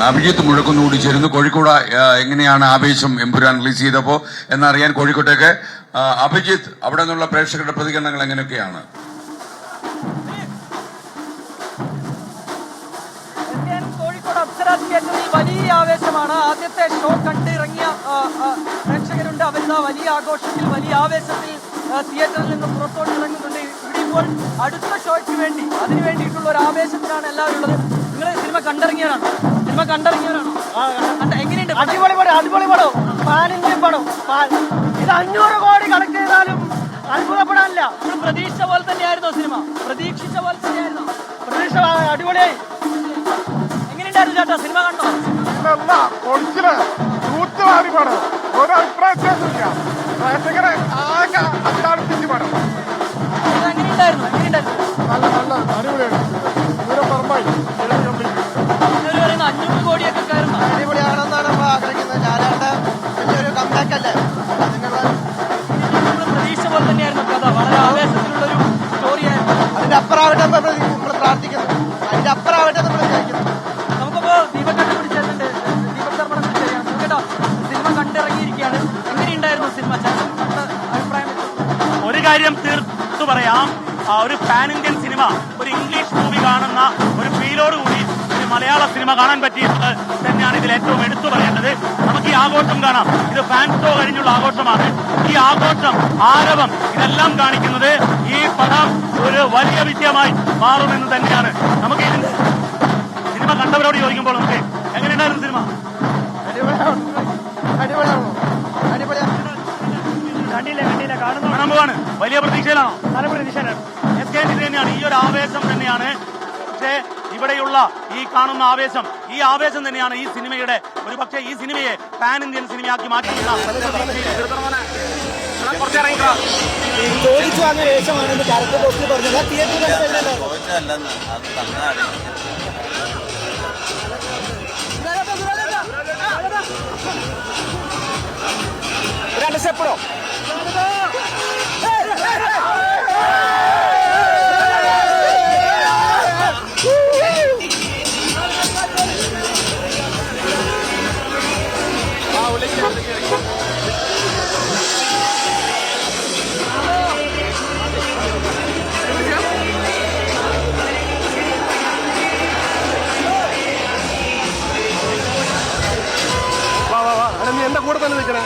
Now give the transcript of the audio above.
അഭിജിത്ത് മുഴക്കുന്നുകൂടി ചേരുന്നു. കോഴിക്കോട് എങ്ങനെയാണ് ആവേശം എമ്പുരാൻ റിലീസ് ചെയ്തപ്പോ എന്നറിയാൻ കോഴിക്കോട്ടേക്ക് അഭിജിത്ത്, അവിടെ നിന്നുള്ള പ്രേക്ഷകരുടെ പ്രതികരണങ്ങൾ എങ്ങനെയൊക്കെയാണ്? കോഴിക്കോട് അപ്സര തിയേറ്ററിൽ വലിയ ആവേശമാണ്. ആദ്യത്തെ ഷോ കണ്ടിറങ്ങിയ പ്രേക്ഷകരുണ്ട്. അവരുടെ വലിയ ആഘോഷത്തിൽ, വലിയ ആവേശത്തിൽ തിയേറ്ററിൽ നിന്ന് പുറത്തോട്ട് ഇറങ്ങുന്നുണ്ട്. ഇവിടെ ഇപ്പോൾ അടുത്ത ഷോയ്ക്ക് വേണ്ടി, അതിനു വേണ്ടിയിട്ടുള്ള ഒരു ആവേശത്തിലാണ് എല്ലാവരും ഉള്ളത്. നിങ്ങൾ സിനിമ കണ്ടിറങ്ങിയവരാണോ? എങ്ങനെയുണ്ട്? അടിപൊളി പടം, അടിപൊളി പടം, പാനിന്ത്യൻ പടം. ഇത് 500 കോടി കളക്ട് ചെയ്താലും അത്ഭുതപ്പെടാനില്ല. നമ്മൾ പ്രതീക്ഷിച്ച പോലെ തന്നെയായിരുന്നോ സിനിമ? പ്രതീക്ഷിച്ച പോലെ തന്നെയായിരുന്നോ? പ്രതീക്ഷ അടിപൊളിയായി. എങ്ങനെയുണ്ടായിരുന്നു ചേട്ടാ, സിനിമ കണ്ടോ? പടം ഒരു അഭിപ്രായത്തില്ല. പ്രേക്ഷകരെ ആകെ അത്താഴത്തിന്റെ പടം. എങ്ങനെയുണ്ടായിരുന്നു? നല്ല നല്ല അടിപൊളിയായിരുന്നു. ദൂരം പറമ്പായി 500 കോടിയൊക്കെ കയറുന്നു. അടിപൊളിയാണെന്നാണ് നമ്മൾ ആഗ്രഹിക്കുന്നത്. ഞാനാണ്ട് വലിയൊരു കമ്പാക്ക് അല്ലേ, നമ്മൾ പ്രതീക്ഷ പോലെ തന്നെയായിരുന്നു കഥ. വളരെ ആവേശത്തിലുള്ളൊരു സ്റ്റോറിയായിരുന്നു. അതിന്റെ അപ്പുറമാവട്ടെ നമ്മൾ പ്രാർത്ഥിക്കുന്നു, അതിന്റെ അപ്പുറമാവട്ടെ നമ്മൾ വിചാരിക്കുന്നു. നമുക്കിപ്പോ ദീപക് കണ്ടുപിടിച്ചിട്ടുണ്ട്, ദീപക് ശർമ്മ വിളിച്ചറിയാം. കേട്ടോ, സിനിമ കണ്ടിറങ്ങിയിരിക്കുകയാണ്. എങ്ങനെയുണ്ടായിരുന്നു സിനിമ? അഭിപ്രായം ഒരു കാര്യം തീർത്തു പറയാം, ഒരു പാൻ ഇന്ത്യൻ സിനിമ, ഒരു ഇംഗ്ലീഷ് മൂവി കാണുന്ന ഒരു ഫീലോടുകൂടി ഒരു മലയാള സിനിമ കാണാൻ പറ്റിയത് തന്നെയാണ് ഇതിൽ ഏറ്റവും എടുത്തു പറയേണ്ടത്. നമുക്ക് ഈ ആഘോഷം കാണാം. ഇത് ഫാൻ ഷോ കഴിഞ്ഞുള്ള ആഘോഷമാണ്. ഈ ആഘോഷം, ആരവം, ഇതെല്ലാം കാണിക്കുന്നത് ഈ പടം ഒരു വലിയ വിജയമായി മാറുമെന്ന് തന്നെയാണ്. നമുക്ക് ഇതിന്റെ സിനിമ കണ്ടവരോട് ചോദിക്കുമ്പോൾ നമുക്ക് എങ്ങനെയുണ്ടായിരുന്നു സിനിമ? കാണുമ്പോഴാണ് വലിയ പ്രതീക്ഷയിലാണോ? നല്ല പ്രതീക്ഷയാണ്. തന്നെയാണ് ഈ ഒരു ആവേശം തന്നെയാണ്. പക്ഷേ ഇവിടെയുള്ള ഈ കാണുന്ന ആവേശം, ഈ ആവേശം തന്നെയാണ് ഈ സിനിമയുടെ ഒരു പക്ഷേ ഈ സിനിമയെ പാൻ ഇന്ത്യൻ സിനിമയാക്കി മാറ്റിയുള്ള ചോദിച്ചു വാങ്ങിയ വേഷമാണ് ക്യാരക്ടർ പോസ്റ്റ് പറഞ്ഞത്. തിയേറ്ററിൽ രണ്ട് സ്റ്റെപ്പോ നീ എന്റെ കൂടെ തന്നെ നിൽക്കണേ.